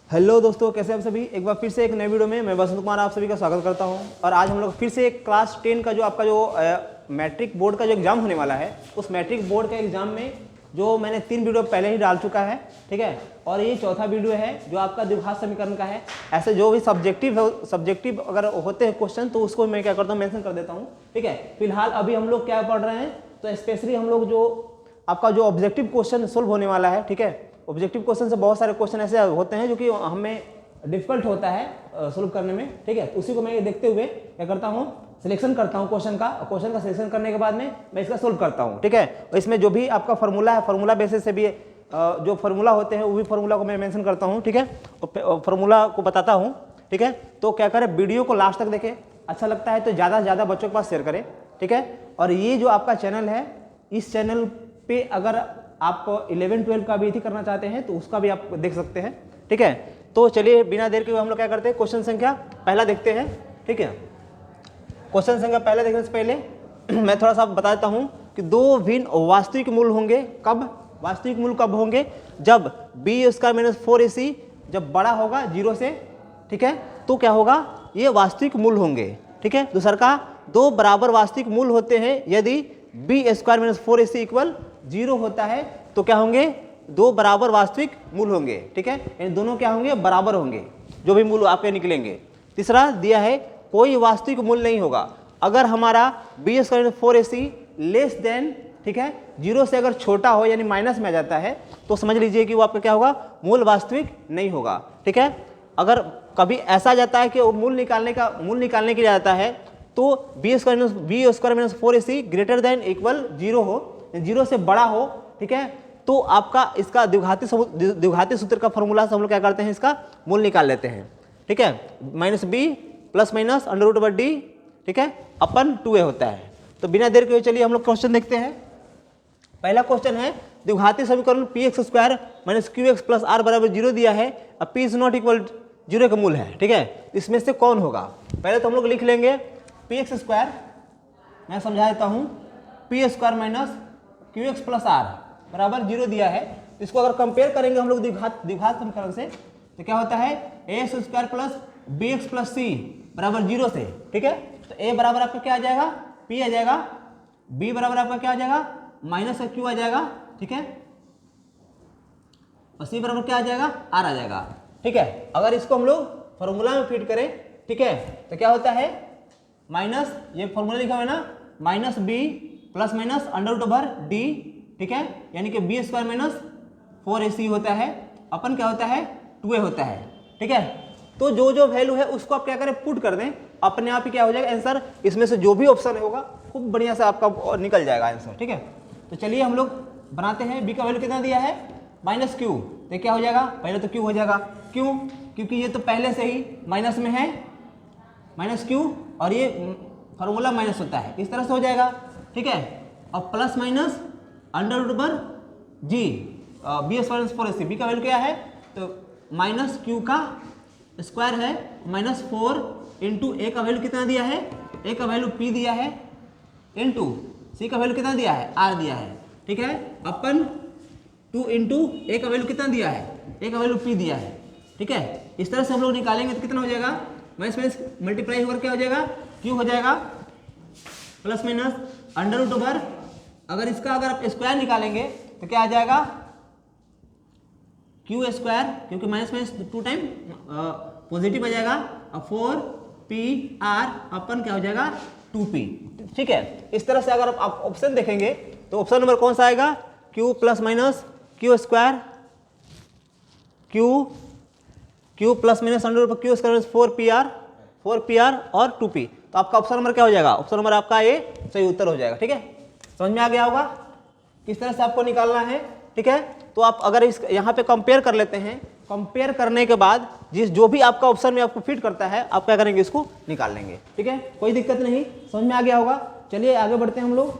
Hello दोस्तों, कैसे आप सभी। एक बार फिर से एक नए वीडियो में मैं बसंत कुमार आप सभी का स्वागत करता हूं। और आज हम लोग फिर से एक क्लास 10 का जो आपका जो मैट्रिक बोर्ड का जो एग्ज़ाम होने वाला है, उस मैट्रिक बोर्ड के एग्ज़ाम में जो मैंने 3 वीडियो पहले ही डाल चुका है, ठीक है। और ये चौथा वीडियो है जो आपका द्विघात समीकरण का है। ऐसे जो भी सब्जेक्टिव अगर होते हैं क्वेश्चन तो उसको मैं क्या करता हूँ, मेंशन कर देता हूँ, ठीक है। फिलहाल अभी हम लोग क्या पढ़ रहे हैं, तो स्पेशली हम लोग जो आपका जो ऑब्जेक्टिव क्वेश्चन सोल्व होने वाला है, ठीक है। ऑब्जेक्टिव क्वेश्चन से बहुत सारे क्वेश्चन ऐसे होते हैं जो कि हमें डिफिकल्ट होता है सोल्व करने में, ठीक है। तो उसी को मैं देखते हुए क्या करता हूँ, सिलेक्शन करता हूँ क्वेश्चन का सिलेक्शन करने के बाद में मैं इसका सोल्व करता हूँ, ठीक है। और इसमें जो भी आपका फार्मूला है, फार्मूला बेसिस से भी जो फार्मूला होते हैं वो भी फार्मूला को मैं मेंशन करता हूँ, ठीक है। और फार्मूला को बताता हूँ, ठीक है। तो क्या करें, वीडियो को लास्ट तक देखें, अच्छा लगता है तो ज़्यादा से ज़्यादा बच्चों के पास शेयर करें, ठीक है। और ये जो आपका चैनल है, इस चैनल पे अगर आप 11-12 का भी करना चाहते हैं तो उसका भी आप देख सकते हैं, ठीक है। तो चलिए बिना देर के हम लोग क्या करते हैं, क्वेश्चन संख्या पहला देखते हैं, ठीक है। क्वेश्चन संख्या पहला देखने से पहले मैं थोड़ा सा बता देता हूं कि दो भिन्न वास्तविक मूल होंगे। कब वास्तविक मूल कब होंगे, जब b² - 4ac जब बड़ा होगा 0 से, ठीक है। तो क्या होगा, ये वास्तविक मूल होंगे, ठीक है। दूसरा का दो बराबर वास्तविक मूल होते हैं यदि b² - 4ac = 0 होता है तो क्या होंगे, दो बराबर वास्तविक मूल होंगे, ठीक है। यानी दोनों क्या होंगे, बराबर होंगे, जो भी मूल आपके निकलेंगे। तीसरा दिया है कोई वास्तविक मूल नहीं होगा अगर हमारा b² - 4ac लेस देन, ठीक है, 0 से अगर छोटा हो यानी माइनस में आ जाता है तो समझ लीजिए कि वो आपका क्या होगा, मूल वास्तविक नहीं होगा, ठीक है। अगर कभी ऐसा आ जाता है कि वो मूल निकालने के लिए आता है तो b² - 4ac greater than equal 0 हो, 0 से बड़ा हो, ठीक है। तो आपका इसका द्विघाती सूत्र का फॉर्मूला से हम लोग क्या करते हैं, इसका मूल निकाल लेते हैं, ठीक है। -b ± √d, ठीक है, अपन 2a होता है। तो बिना देर के चलिए हम लोग क्वेश्चन देखते हैं। पहला क्वेश्चन है द्विघाती समीकरण px² - qx + r = 0 दिया है। अब p ≠ 0 का मूल है, ठीक है। इसमें से कौन होगा, पहले तो हम लोग लिख लेंगे px², मैं समझा देता हूँ, p² - qx + r = 0 दिया है। इसको अगर कंपेयर करेंगे हम लोग द्विघात समीकरण से तो क्या होता है, a² + bx + c = 0 से, ठीक है। तो a बराबर आपका क्या आ जाएगा, p आ जाएगा, b बराबर आपका क्या आ जाएगा, -q आ जाएगा, ठीक है। और c बराबर क्या आ जाएगा, r आ जाएगा, ठीक है। अगर इसको हम लोग फॉर्मूला में फिट करें, ठीक है, तो क्या होता है, माइनस, ये फॉर्मूला लिखा हुआ है ना, -b ± √d, ठीक है, यानी कि b² - 4ac होता है, अपन क्या होता है, 2a होता है, ठीक है। तो जो जो वैल्यू है उसको आप क्या करें, पुट कर दें, अपने आप ही क्या हो जाएगा आंसर। इसमें से जो भी ऑप्शन होगा खूब बढ़िया से आपका निकल जाएगा आंसर, ठीक है। तो चलिए हम लोग बनाते हैं। b का वैल्यू कितना दिया है, -q, तो क्या हो जाएगा, पहले तो q हो जाएगा, क्यों, क्योंकि ये तो पहले से ही माइनस में है, -q, और ये फार्मूला माइनस होता है, इस तरह से हो जाएगा, ठीक है। और plus minus √g, b² - 4ac, b का वैल्यू क्या है, तो -q का स्क्वायर है, -4 इंटू a का वैल्यू कितना दिया है, a का वैल्यू p दिया है, इंटू c का वैल्यू कितना दिया है, r दिया है, ठीक है। अपन 2 इंटू a का वैल्यू कितना दिया है, a का वैल्यू p दिया है, ठीक है। इस तरह से हम लोग निकालेंगे तो कितना हो जाएगा, माइनस मल्टीप्लाई होकर क्या हो जाएगा, q हो जाएगा, प्लस माइनस √, अगर इसका अगर आप स्क्वायर निकालेंगे तो क्या आ जाएगा, q², क्योंकि माइनस 2 टाइम पॉजिटिव आ जाएगा, और 4pr अपन क्या हो जाएगा, 2p, ठीक है। इस तरह से अगर आप ऑप्शन देखेंगे तो ऑप्शन नंबर कौन सा आएगा, q ± q² q plus minus √q², 4pr और 2p। तो आपका ऑप्शन नंबर क्या हो जाएगा, ऑप्शन नंबर आपका ये सही उत्तर हो जाएगा, ठीक है। समझ में आ गया होगा किस तरह से आपको निकालना है, ठीक है। तो आप अगर इस यहाँ पे कंपेयर कर लेते हैं, कंपेयर करने के बाद जो भी आपका ऑप्शन में आपको फिट करता है आप क्या करेंगे, इसको निकाल लेंगे, ठीक है, कोई दिक्कत नहीं, समझ में आ गया होगा। चलिए आगे बढ़ते हैं हम लोग,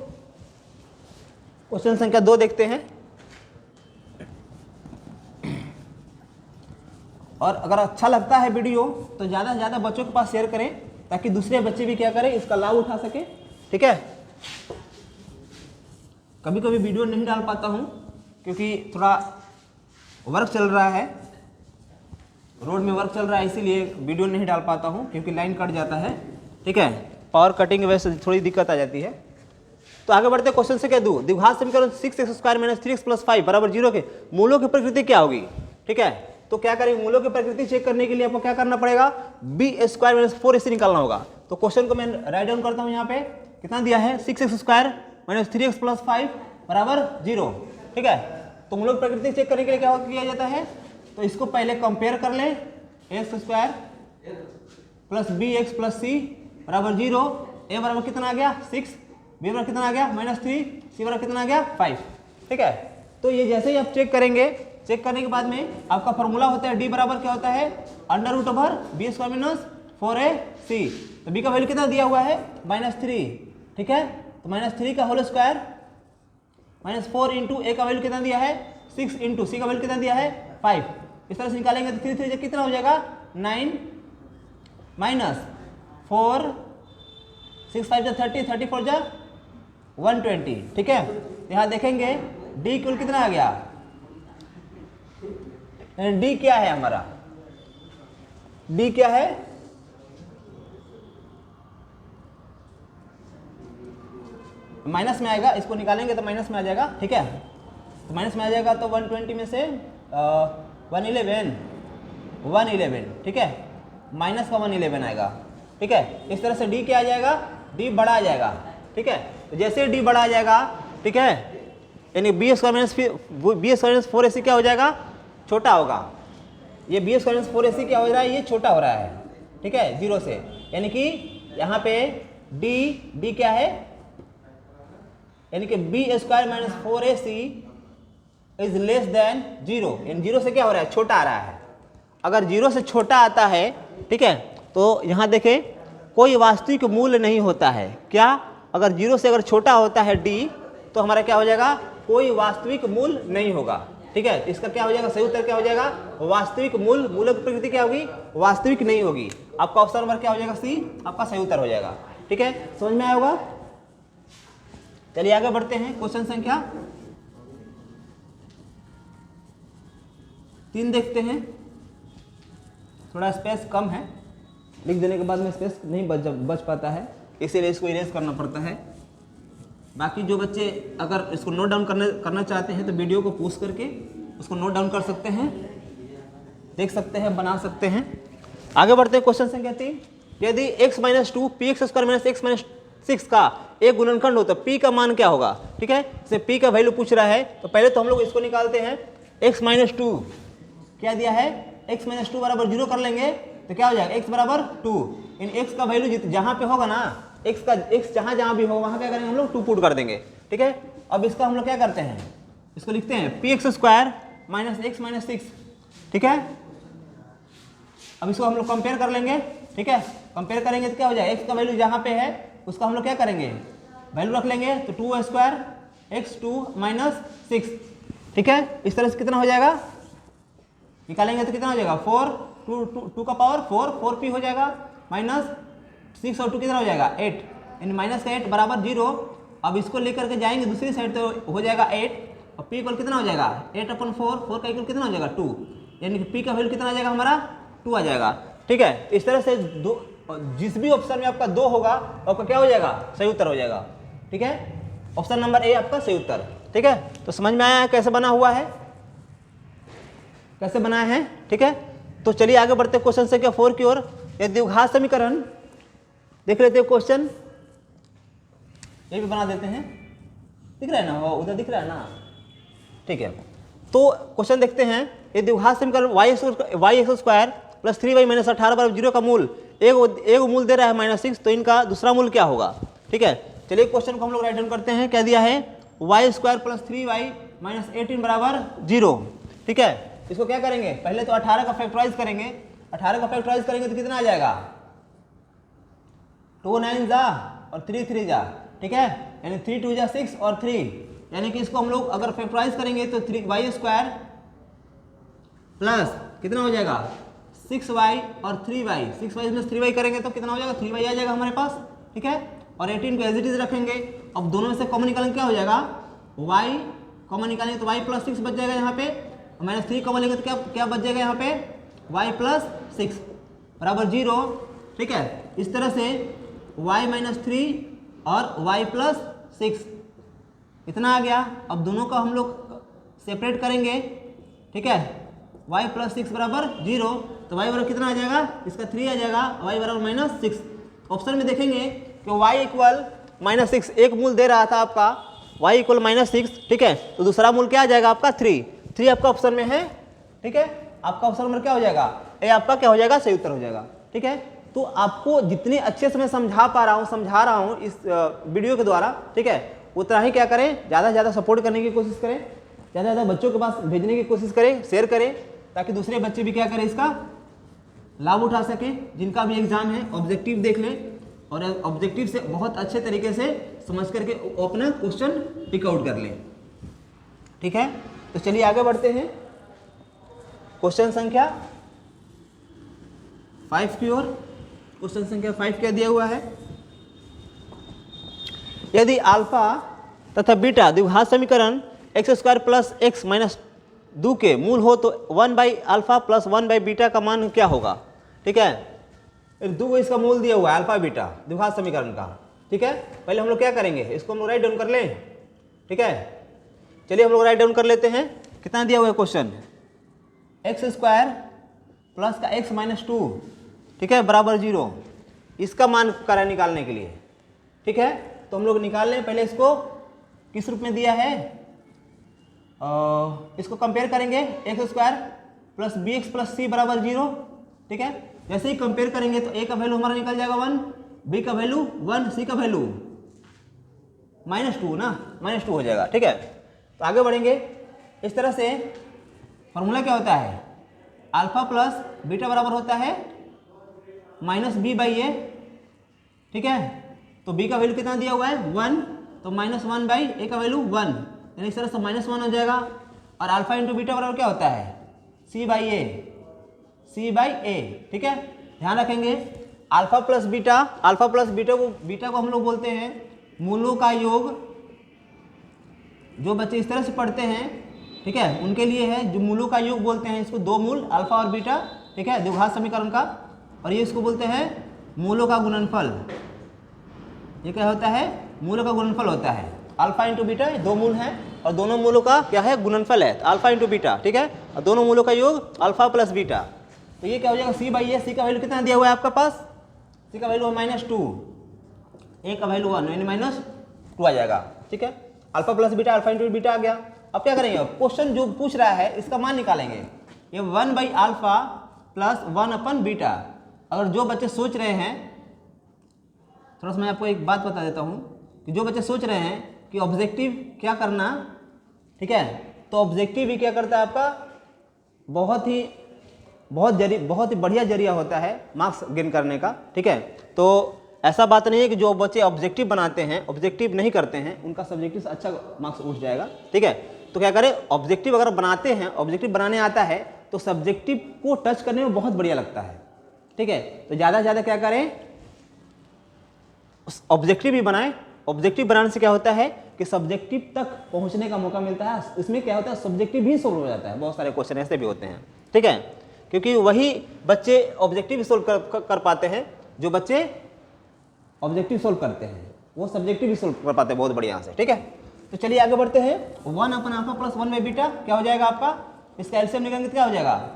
क्वेश्चन संख्या 2 देखते हैं। और अगर अच्छा लगता है वीडियो तो ज़्यादा से ज़्यादा बच्चों के पास शेयर करें ताकि दूसरे बच्चे भी क्या करें, इसका लाभ उठा सके, ठीक है। कभी कभी वीडियो नहीं डाल पाता हूँ क्योंकि थोड़ा वर्क चल रहा है, रोड में वर्क चल रहा है इसीलिए वीडियो नहीं डाल पाता हूँ क्योंकि लाइन कट जाता है, ठीक है, पावर कटिंग की वजह से थोड़ी दिक्कत आ जाती है। तो आगे बढ़ते क्वेश्चन से क्या दू, द्विघात समीकरण 6x² - 3x + 5 = 0 के मूलों की प्रकृति क्या होगी, ठीक है। तो क्या करेंगे, मूलों की प्रकृति चेक करने के लिए आपको क्या करना पड़ेगा, b² - 4ac निकालना होगा। तो क्वेश्चन को मैं राइट डाउन करता हूँ, यहाँ पे कितना दिया है 6x² - 3x + 5 = 0, ठीक है। तो मूलों की प्रकृति चेक करने के लिए क्या किया जाता है, तो इसको पहले कंपेयर कर लें, x² + bx + c = 0, a बराबर कितना आ गया 6, b बराबर कितना आ गया -3, c बराबर कितना आ गया 5, ठीक है। तो ये जैसे ही आप चेक करेंगे, चेक करने के बाद में आपका फॉर्मूला होता है d बराबर क्या होता है √b² - 4ac। तो b का वैल्यू कितना दिया हुआ है -3, ठीक है। तो -3 का होल स्क्वायर -4 इंटू a का वैल्यू कितना दिया है 6 इंटू c का वैल्यू कितना दिया है 5। इस तरह से निकालेंगे तो 3 3 कितना हो जाएगा 9 -4 6 5 30 30 4 120, ठीक है। यहाँ देखेंगे d कुल कितना आ गया, d क्या है हमारा, d क्या है माइनस में आएगा, इसको निकालेंगे तो माइनस में आ जाएगा, ठीक है। तो माइनस में आ जाएगा तो 120 में से 111, ठीक है, माइनस का 111 आएगा, ठीक है। इस तरह से d क्या आ जाएगा, d बड़ा आ जाएगा, ठीक है। तो जैसे d बड़ा आ जाएगा, ठीक है, यानी b² - 4ac क्या हो जाएगा, छोटा होगा। ये b² - 4ac क्या हो रहा है, ये छोटा हो रहा है, ठीक है, 0 से, यानी कि यहाँ पे d क्या है, यानी कि b² - 4ac is less than 0, यानी 0 से क्या हो रहा है, छोटा आ रहा है। अगर 0 से छोटा आता है, ठीक है, तो यहाँ देखें कोई वास्तविक मूल्य नहीं होता है। क्या, अगर 0 से अगर छोटा होता है d तो हमारा क्या हो जाएगा, कोई वास्तविक मूल्य नहीं होगा, ठीक है। इसका क्या हो जाएगा, सही उत्तर क्या हो जाएगा, वास्तविक मूल्य, मूल्य की प्रकृति क्या होगी, वास्तविक नहीं होगी। आपका ऑप्शन नंबर क्या हो जाएगा, सी आपका सही उत्तर हो जाएगा, ठीक है। समझ में आया होगा। चलिए आगे बढ़ते हैं, क्वेश्चन संख्या 3 देखते हैं। थोड़ा स्पेस कम है, लिख देने के बाद में स्पेस नहीं बच पाता है, इसीलिए इसको इरेज करना पड़ता है। बाकी जो बच्चे अगर इसको नोट डाउन करना चाहते हैं तो वीडियो को पॉज करके उसको नोट डाउन कर सकते हैं, देख सकते हैं, बना सकते हैं। आगे बढ़ते हैं, क्वेश्चन संख्या 3, यदि x - 2 px² - x - 6 का एक गुणनखंड हो तो p का मान क्या होगा, ठीक है। इसे p का वैल्यू पूछ रहा है, तो पहले तो हम लोग इसको निकालते हैं, x - 2 क्या दिया है, x - 2 = 0 कर लेंगे तो क्या हो जाएगा, x = 2, इन x का वैल्यू जहाँ पे होगा ना, x जहाँ भी होगा वहाँ क्या करेंगे हम लोग 2 पुट कर देंगे, ठीक है। अब इसका हम लोग क्या करते हैं, इसको लिखते हैं px² - x - 6, ठीक है। अब इसको हम लोग कंपेयर कर लेंगे, ठीक है। कंपेयर करेंगे तो क्या हो जाएगा, x का वैल्यू जहाँ पे है उसका हम लोग क्या करेंगे, वैल्यू रख लेंगे, तो 2² x 2 - 6, ठीक है। इस तरह से कितना हो जाएगा, निकालेंगे तो कितना हो जाएगा 4, 2 का पावर 4, 4p हो जाएगा, -6 और 2 कितना हो जाएगा 8, यानी -8 = 0। अब इसको लेकर के जाएंगे दूसरी साइड तो हो जाएगा 8, और p इक्वल कितना हो जाएगा 8/4, 4 का इक्वल कितना हो जाएगा 2, यानी कि p का वैल्यू कितना आ जाएगा हमारा 2 आ जाएगा, ठीक है। इस तरह से जिस भी ऑप्शन में आपका 2 होगा आपका क्या हो जाएगा, सही उत्तर हो जाएगा, ठीक है। ऑप्शन नंबर ए आपका सही उत्तर, ठीक है। तो समझ में आया है कैसे बना हुआ है, कैसे बनाया है, ठीक है। तो चलिए आगे बढ़ते क्वेश्चन संख्या 4 की ओर। यदि द्विघात समीकरण देख लेते हैं, क्वेश्चन ये भी बना देते हैं, दिख रहा है ना, उधर दिख रहा है ना, ठीक है। तो क्वेश्चन देखते हैं, यदि द्विघात समीकरण y² + 3y - 18 = 0 का मूल एक मूल दे रहा है -6, तो इनका दूसरा मूल क्या होगा, ठीक है। चलिए क्वेश्चन को हम लोग राइट डाउन करते हैं। क्या दिया है, y² + 3y - 18 = 0, ठीक है। इसको क्या करेंगे, पहले तो 18 का फैक्टराइज करेंगे, 18 का फैक्टराइज करेंगे तो कितना आ जाएगा, 2 9 जा और 3 3 जा, ठीक है, यानी 3 2 जा 6 और 3, यानी कि इसको हम लोग अगर फैक्टराइज करेंगे तो y² प्लस कितना हो जाएगा 6y और 3y, 6y में 3y करेंगे तो कितना हो जाएगा 3y आ जाएगा हमारे पास, ठीक है। और 18 को एज इट इज रखेंगे। अब दोनों में से कॉमन निकालेंगे क्या हो जाएगा, y कॉमन निकालेंगे तो y + 6 बच जाएगा यहाँ पे, -3 कॉमन लेंगे तो क्या बच जाएगा यहाँ पे y प्लस 6 बराबर 0, ठीक है। इस तरह से y माइनस 3 और y प्लस 6 इतना आ गया। अब दोनों का हम लोग सेपरेट करेंगे, ठीक है। y प्लस 6 बराबर 0, तो y बराबर कितना आ जाएगा, इसका 3 आ जाएगा, y बराबर माइनस 6। ऑप्शन में देखेंगे कि y इक्वल माइनस 6, एक मूल दे रहा था आपका y इक्वल माइनस 6, ठीक है। तो दूसरा मूल क्या आ जाएगा आपका 3 आपका ऑप्शन में है, ठीक है। आपका ऑप्शन नंबर क्या हो जाएगा, ए आपका क्या हो जाएगा, सही उत्तर हो जाएगा, ठीक है। तो आपको जितने अच्छे से मैं समझा रहा हूँ इस वीडियो के द्वारा, ठीक है, उतना ही क्या करें, ज़्यादा से ज़्यादा सपोर्ट करने की कोशिश करें, ज़्यादा से ज़्यादा बच्चों के पास भेजने की कोशिश करें, शेयर करें, ताकि दूसरे बच्चे भी क्या करें, इसका लाभ उठा सकें। जिनका भी एग्जाम है ऑब्जेक्टिव देख लें और ऑब्जेक्टिव से बहुत अच्छे तरीके से समझ करके अपना क्वेश्चन पिक आउट कर लें, ठीक है। तो चलिए आगे बढ़ते हैं। क्वेश्चन संख्या 5 की ओर। क्वेश्चन संख्या 5 क्या दिया हुआ है, यदि अल्फा तथा बीटा द्विघात समीकरण x square plus x minus 2 के मूल हो तो 1 by alpha plus 1 by beta का मान क्या होगा, ठीक है। दो को इसका मूल दिया हुआ है अल्फा बीटा द्विघात समीकरण का, ठीक है। पहले हम लोग क्या करेंगे, इसको हम लोग राइट डाउन कर लें, ठीक है। चलिए हम लोग राइट डाउन कर लेते हैं। कितना दिया हुआ है क्वेश्चन, एक्स स्क्वायर प्लस का एक्स माइनस 2, ठीक है, बराबर 0। इसका मान करें निकालने के लिए, ठीक है। तो हम लोग निकाल लें। पहले इसको किस रूप में दिया है, इसको कंपेयर करेंगे, X square plus B X plus C बराबर 0, ठीक है। जैसे ही कंपेयर करेंगे तो ए का वैल्यू हमारा निकल जाएगा 1, बी का वैल्यू 1, सी का वैल्यू -2 ना, -2 हो जाएगा, ठीक है। तो आगे बढ़ेंगे। इस तरह से फॉर्मूला क्या होता है, अल्फा प्लस बीटा बराबर होता है माइनस बी बाई ए, ठीक है। तो बी का वैल्यू कितना दिया हुआ है 1, तो -1 बाई ए का वैल्यू 1, यानी इस तरह से -1 हो जाएगा। और अल्फा इंटू बीटा बराबर क्या होता है, सी बाई ए, ठीक है। ध्यान रखेंगे अल्फा प्लस बीटा को हम लोग बोलते हैं मूलों का योग। जो बच्चे इस तरह से पढ़ते हैं, ठीक है, उनके लिए है जो मूलों का योग बोलते हैं इसको, दो मूल अल्फा और बीटा, ठीक है, द्विघात समीकरण का। और ये इसको बोलते हैं मूलों का गुणनफल। ये क्या होता है, मूलों का गुणनफल होता है। अल्फा इंटू बीटा दो मूल हैं और दोनों मूलों का क्या है, गुणनफल है, तो अल्फा इंटू बीटा, ठीक है। और दोनों मूलों का योग अल्फा प्लस बीटा, तो ये क्या हो जाएगा सी बाई ए। सी का वैल्यू कितना दिया हुआ है आपका पास, सी का वैल्यू है -2, ए का वैल्यू 1, यानी -2 आ जाएगा, ठीक है। Alpha plus beta, alpha into beta आ गया। अब क्या करेंगे, क्वेश्चन जो पूछ रहा है इसका मान निकालेंगे। ये 1 by alpha plus 1 upon beta. अगर जो बच्चे सोच रहे हैं, थोड़ा सा मैं आपको एक बात बता देता हूँ कि जो बच्चे सोच रहे हैं कि ऑब्जेक्टिव क्या करना, ठीक है, तो ऑब्जेक्टिव भी क्या करता है आपका, बहुत ही बढ़िया जरिया होता है मार्क्स गेन करने का, ठीक है। तो ऐसा बात नहीं है कि जो बच्चे ऑब्जेक्टिव बनाते हैं, ऑब्जेक्टिव नहीं करते हैं, उनका सब्जेक्टिव से अच्छा मार्क्स उठ जाएगा, ठीक है। तो क्या करें, ऑब्जेक्टिव अगर बनाते हैं, ऑब्जेक्टिव बनाने आता है तो सब्जेक्टिव को टच करने में बहुत बढ़िया लगता है, ठीक है। तो ज़्यादा से ज़्यादा क्या करें, ऑब्जेक्टिव भी बनाएं। ऑब्जेक्टिव बनाने से क्या होता है कि सब्जेक्टिव तक पहुंचने का मौका मिलता है। इसमें क्या होता है, सब्जेक्टिव भी सोल्व हो जाता है। बहुत सारे क्वेश्चन ऐसे भी होते हैं, ठीक है, क्योंकि वही बच्चे ऑब्जेक्टिव सोल्व कर पाते हैं। जो बच्चे ऑब्जेक्टिव सोल्व करते हैं वो सब्जेक्टिव भी सोल्व कर पाते हैं बहुत बढ़िया से, ठीक है। तो चलिए आगे बढ़ते हैं। 1 अपन अल्फा प्लस 1 बाई बीटा क्या हो जाएगा आपका, इसका एलसीएम निकालेंगे तो क्या हो जाएगा,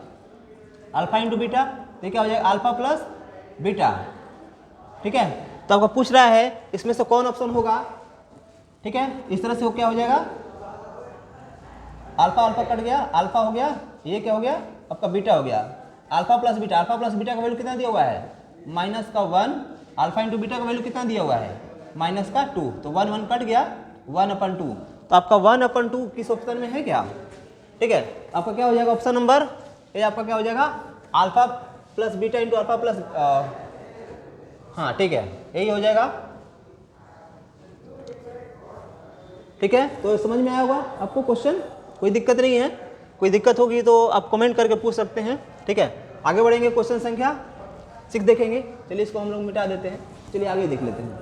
अल्फा इंटू बीटा, तो क्या हो जाएगा अल्फा प्लस बीटा, ठीक है। तो आपको पूछ रहा है इसमें से कौन ऑप्शन होगा, ठीक है। इस तरह से वो क्या हो जाएगा, अल्फा अल्फा कट गया, अल्फा हो गया, ये क्या हो गया आपका बीटा हो गया। अल्फा प्लस बीटा का वैल्यू कितना दिया हुआ है, -1। अल्फा इंटू बीटा का वैल्यू कितना दिया हुआ है, -2। तो 1 1 कट गया, 1/2। तो आपका 1/2 किस ऑप्शन में है क्या, ठीक है। आपका क्या हो जाएगा ऑप्शन नंबर ए, आपका क्या हो जाएगा alpha plus beta into alpha plus, हाँ ठीक है, यही हो जाएगा, ठीक है। तो समझ में आया होगा आपको क्वेश्चन, कोई दिक्कत नहीं है। कोई दिक्कत होगी तो आप कमेंट करके पूछ सकते हैं, ठीक है। आगे बढ़ेंगे, क्वेश्चन संख्या 6 देखेंगे। चलिए इसको हम लोग मिटा देते हैं, चलिए आगे देख लेते हैं,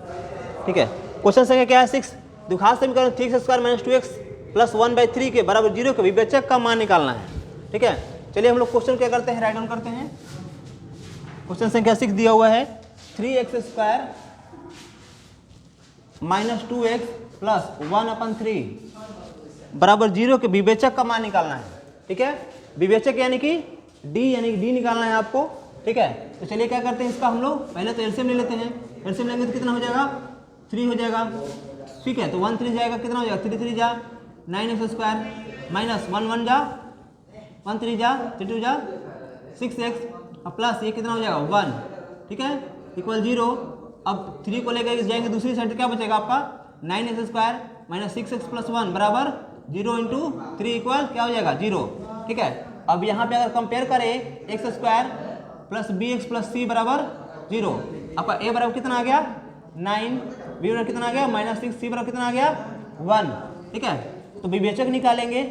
ठीक है। क्वेश्चन संख्या क्या है 6, द्विघात समीकरण 3x² - 2x + 1/3 के बराबर 0 के विवेचक का मान निकालना है, ठीक है। चलिए हम लोग क्वेश्चन क्या करते हैं, राइट डाउन करते हैं। क्वेश्चन संख्या 6 दिया हुआ है 3x² माइनस 2x प्लस 1/3 बराबर 0 के विवेचक का मान निकालना है। ठीक है, विवेचक यानी कि डी निकालना है आपको। ठीक है, तो चलिए क्या करते हैं इसका हम लोग पहले तो एलसीएम ले लेते हैं। एलसीएम लेंगे तो कितना हो जाएगा, 3 हो जाएगा। ठीक है, तो 1 3 जाएगा, कितना हो जाएगा, 3 3 जा 9x² माइनस 1 1 जा 1 3 जा 3 2 जा 6x और प्लस ये कितना हो जाएगा 1। ठीक है, इक्वल 0। अब 3 को लेकर जाएंगे दूसरी साइड, क्या बचेगा आपका 9x² माइनस 6x प्लस 1 बराबर 0 इंटू 3 इक्वल क्या हो जाएगा 0। ठीक है, अब यहाँ पे अगर कंपेयर करें x² plus bx plus c बराबर 0, आपका a बराबर कितना आ गया 9, b बराबर कितना आ गया -6, c बराबर कितना आ गया 1। ठीक है, तो विवेचक निकालेंगे,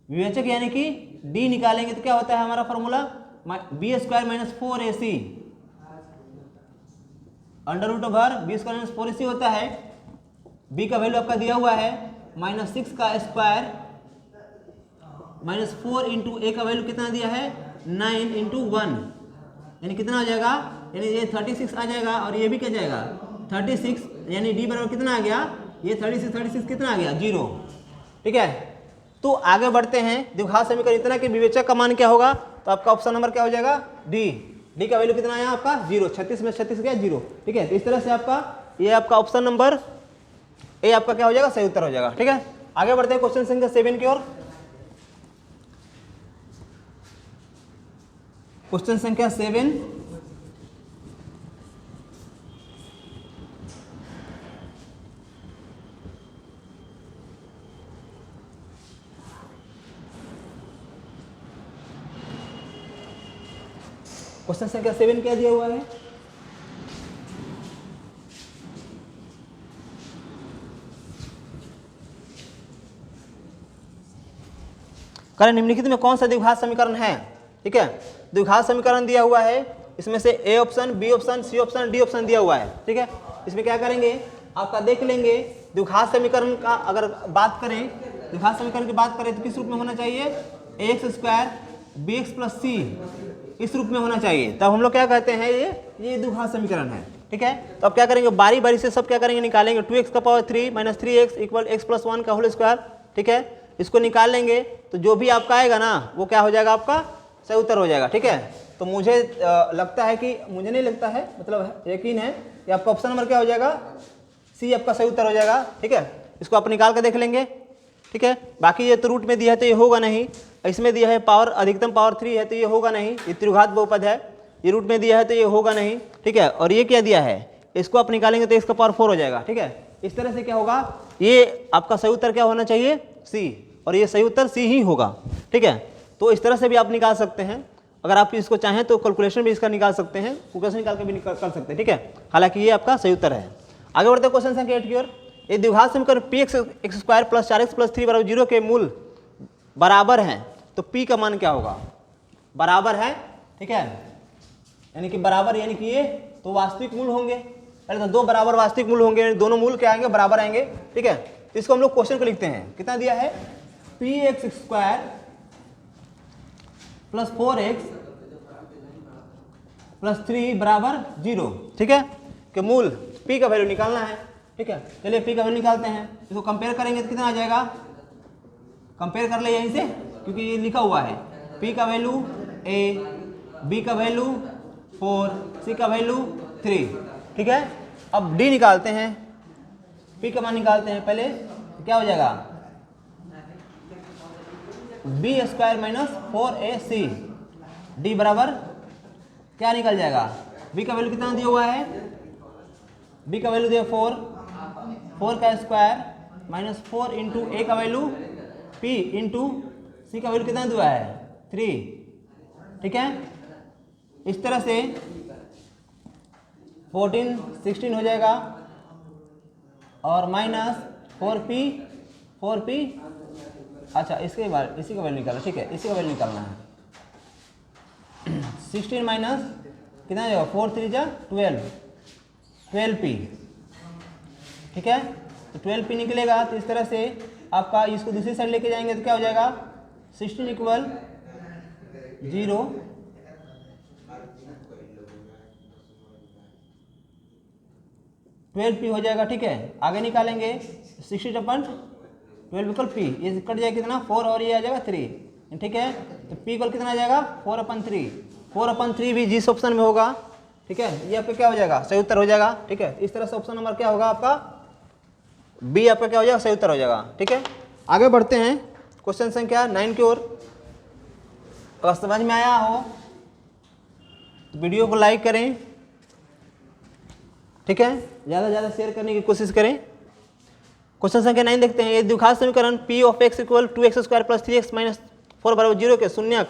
विवेचक यानी कि d निकालेंगे तो क्या होता है हमारा formula b² minus 4ac under root over b² minus 4ac होता है। b का वैल्यू आपका दिया हुआ है -6 का स्क्वायर माइनस 4 इंटू ए का वैल्यू कितना दिया है 9 इंटू 1 यानी कितना हो जाएगा, यानी ये 36 आ जाएगा और ये भी क्या जाएगा 36, यानी डी बराबर कितना आ गया, ये 36 कितना आ गया 0। ठीक है, तो आगे बढ़ते हैं। द्विघात समीकरण इतना कि विवेचक का मान क्या होगा, तो आपका ऑप्शन नंबर क्या हो जाएगा डी का वैल्यू कितना आया आपका 0, 36 में 36 गया 0। ठीक है, तो इस तरह से आपका ये आपका ऑप्शन नंबर ए आपका क्या हो जाएगा, सही उत्तर हो जाएगा। ठीक है, आगे बढ़ते हैं क्वेश्चन संख्या 7 की ओर। क्वेश्चन संख्या 7, क्वेश्चन संख्या 7 क्या दिया हुआ है, करें निम्नलिखित में कौन सा द्विघात समीकरण है। ठीक है, द्विघात समीकरण दिया हुआ है, इसमें से A option, B option, C option, D option दिया हुआ है। ठीक है, इसमें क्या करेंगे आपका देख लेंगे। द्विघात समीकरण का अगर बात करें, द्विघात समीकरण की बात करें तो किस रूप में होना चाहिए, ax² bx प्लस सी इस रूप में होना चाहिए, तब हम लोग क्या कहते हैं ये द्विघात समीकरण है। ठीक है, तो अब क्या करेंगे बारी बारी से सब क्या करेंगे निकालेंगे। 2x का power 3 minus 3x equal x plus 1 का होल स्क्वायर। ठीक है, इसको निकाल लेंगे तो जो भी आपका आएगा ना वो क्या हो जाएगा, आपका सही उत्तर हो जाएगा। ठीक है, तो मुझे लगता है कि, मुझे नहीं लगता है, मतलब यकीन है कि आपका ऑप्शन नंबर क्या हो जाएगा, सी आपका सही उत्तर हो जाएगा। ठीक है, इसको आप निकाल कर देख लेंगे। ठीक है, बाकी ये तो रूट में दिया है तो ये होगा नहीं, इसमें दिया है पावर अधिकतम पावर 3 है तो ये होगा नहीं, ये त्रिघात बहुपद है, ये रूट में दिया है तो ये होगा नहीं। ठीक है, और ये क्या दिया है, इसको आप निकालेंगे तो इसका पावर 4 हो जाएगा। ठीक है, इस तरह से क्या होगा, ये आपका सही उत्तर क्या होना चाहिए सी, और ये सही उत्तर सी ही होगा। ठीक है, तो इस तरह से भी आप निकाल सकते हैं, अगर आप इसको चाहें तो कैलकुलेशन भी इसका निकाल सकते हैं, कैलकुलेशन निकाल के भी कर सकते हैं। ठीक है, हालांकि ये आपका सही उत्तर है। आगे बढ़ते हैं क्वेश्चन संख्या 8 की ओर। ये द्विघात समीकरण px² प्लस 4x प्लस 3 बराबर 0 के मूल बराबर हैं, तो p का मान क्या होगा, बराबर है। ठीक है, यानी कि बराबर यानी कि ये तो वास्तविक मूल होंगे, पहले तो दो बराबर वास्तविक मूल होंगे, दोनों मूल क्या आएंगे, बराबर आएंगे। ठीक है, तो इसको हम लोग क्वेश्चन को लिखते हैं, कितना दिया है px² प्लस 4x प्लस 3 बराबर 0। ठीक है, कि मूल p का वैल्यू निकालना है। ठीक है, चलिए p का वैल्यू निकालते हैं, इसको कंपेयर करेंगे तो कितना आ जाएगा, कंपेयर कर ले यहीं से क्योंकि ये लिखा हुआ है p का वैल्यू a, b का वैल्यू 4, c का वैल्यू 3। ठीक है, अब d निकालते हैं, p का मान निकालते हैं पहले, तो क्या हो जाएगा b² माइनस 4ac d बराबर क्या निकल जाएगा, b का वैल्यू कितना दिया हुआ है, b का वैल्यू दिया 4 का स्क्वायर माइनस 4 इंटू a का वैल्यू p इंटू c का वैल्यू कितना दिया है 3। ठीक है, इस तरह से 14 16 हो जाएगा और माइनस 4p अच्छा इसके बाद इसी का वैल्यू निकालना। ठीक है, इसी का वैल्यू निकालना है। 16 माइनस कितना जाएगा 4 3 जा 12p। ठीक है, तो 12p निकलेगा, तो इस तरह से आपका इसको दूसरी साइड लेके जाएंगे तो क्या हो जाएगा 16 इक्वल 0, 12p हो जाएगा। ठीक है, आगे निकालेंगे 60/12 इक्वल p, ये कट जाएगा कितना 4 और ये आ जाएगा 3। ठीक है, तो p इक्वल कितना आ जाएगा 4/3। 4/3 भी जिस ऑप्शन में होगा, ठीक है, ये आपका क्या हो जाएगा सही उत्तर हो जाएगा। ठीक है, इस तरह से ऑप्शन नंबर क्या होगा आपका बी आपका क्या हो जाएगा सही उत्तर हो जाएगा। ठीक है, आगे बढ़ते हैं क्वेश्चन संख्या 9 की ओर। अगर समझ में आया हो तो वीडियो को लाइक करें, ठीक है, ज़्यादा से ज़्यादा शेयर करने की कोशिश करें। क्वेश्चन संख्या 9 देखते हैं। ये द्विघात समीकरण p of x equal 2x² + 3x - 4 = 0 के शून्यक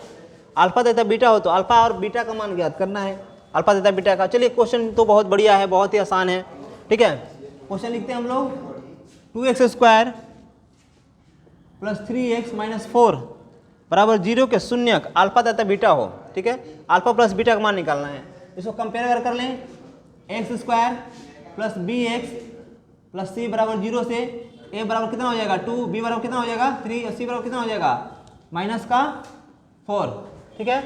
अल्फा तथा बीटा हो तो अल्फा और बीटा का मान ज्ञात करना है, अल्फा तथा बीटा का। चलिए क्वेश्चन तो बहुत बढ़िया है, बहुत ही आसान है। ठीक है, क्वेश्चन लिखते हैं हम लोग 2x² + 3x - 4 = 0 के शून्यक अल्फा तथा बीटा हो। ठीक है, अल्फा प्लस बीटा का मान निकालना है। इसको कंपेयर कर लें, x² + bx + c = 0 से a बराबर कितना हो जाएगा 2, b बराबर कितना हो जाएगा 3 और c बराबर कितना हो जाएगा -4। ठीक है,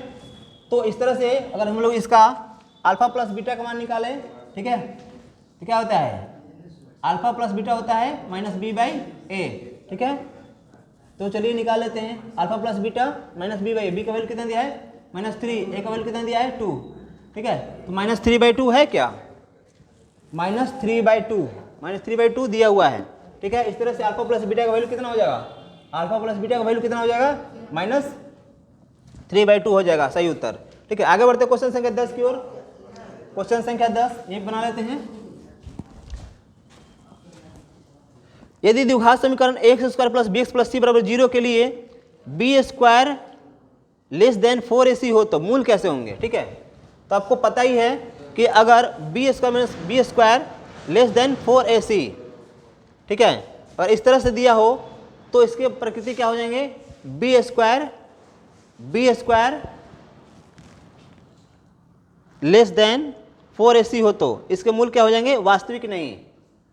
तो इस तरह से अगर हम लोग इसका अल्फा प्लस बीटा का मान निकालें, ठीक है, तो क्या होता है अल्फा प्लस बीटा होता है -b/a। ठीक है, तो चलिए निकाल लेते हैं alpha plus beta -b/a। b का वैल्यू कितना दिया है -3, a का वैल्यू कितना दिया है 2। ठीक है, तो -3/2 है क्या, -3/2 दिया हुआ है। ठीक है, इस तरह से अल्फा प्लस बीटा का वैल्यू कितना हो जाएगा, अल्फा प्लस बीटा का वैल्यू कितना हो जाएगा -3/2 हो जाएगा सही उत्तर। ठीक है, आगे बढ़ते क्वेश्चन संख्या 10 की ओर। क्वेश्चन संख्या 10 ये बना लेते हैं। यदि द्विघात समीकरण x² + bx + c = 0 के लिए b² < 4ac हो तो मूल कैसे होंगे। ठीक है, तो आपको पता ही है कि अगर b² - b² < 4ac, ठीक है, और इस तरह से दिया हो तो इसके प्रकृति क्या हो जाएंगे b² < 4ac हो तो इसके मूल क्या हो जाएंगे वास्तविक नहीं।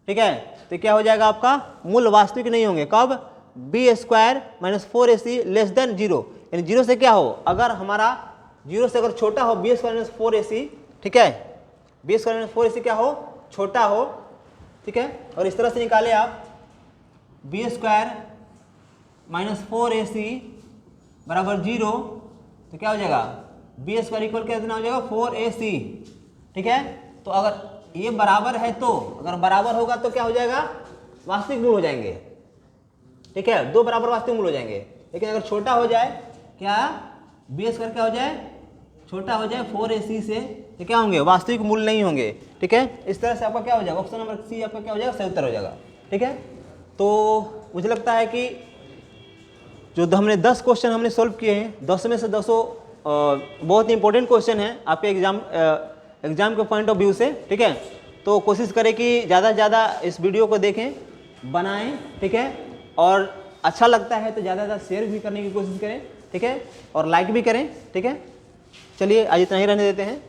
ठीक है, तो क्या हो जाएगा आपका मूल वास्तविक नहीं होंगे कब b² - 4ac < 0, यानी 0 से क्या हो, अगर हमारा 0 से अगर छोटा हो b² - 4ac, ठीक है, b² - 4ac क्या हो छोटा हो। ठीक है, और इस तरह से निकाले आप b² - 4ac = 0, तो क्या हो जाएगा b² इक्वल कितना हो जाएगा 4ac। ठीक है, तो अगर ये बराबर है तो अगर बराबर होगा तो क्या हो जाएगा वास्तविक मूल हो जाएंगे। ठीक है, दो बराबर वास्तविक मूल हो जाएंगे। लेकिन अगर छोटा हो जाए क्या b² क्या हो जाए छोटा हो जाए 4ac से, तो क्या होंगे वास्तविक मूल नहीं होंगे। ठीक है, इस तरह से आपका क्या हो जाएगा ऑप्शन नंबर सी आपका क्या हो जाएगा सही उत्तर हो जाएगा। ठीक है, तो मुझे लगता है कि जो हमने 10 क्वेश्चन हमने सोल्व किए हैं, 10 में से 10 बहुत ही इंपॉर्टेंट क्वेश्चन है आपके एग्जाम के पॉइंट ऑफ व्यू से। ठीक है, तो कोशिश करें कि ज़्यादा से ज़्यादा इस वीडियो को देखें, बनाएं। ठीक है, और अच्छा लगता है तो ज़्यादा से ज़्यादा शेयर भी करने की कोशिश करें। ठीक है, और लाइक भी करें। ठीक है, चलिए आज इतना ही रहने देते हैं।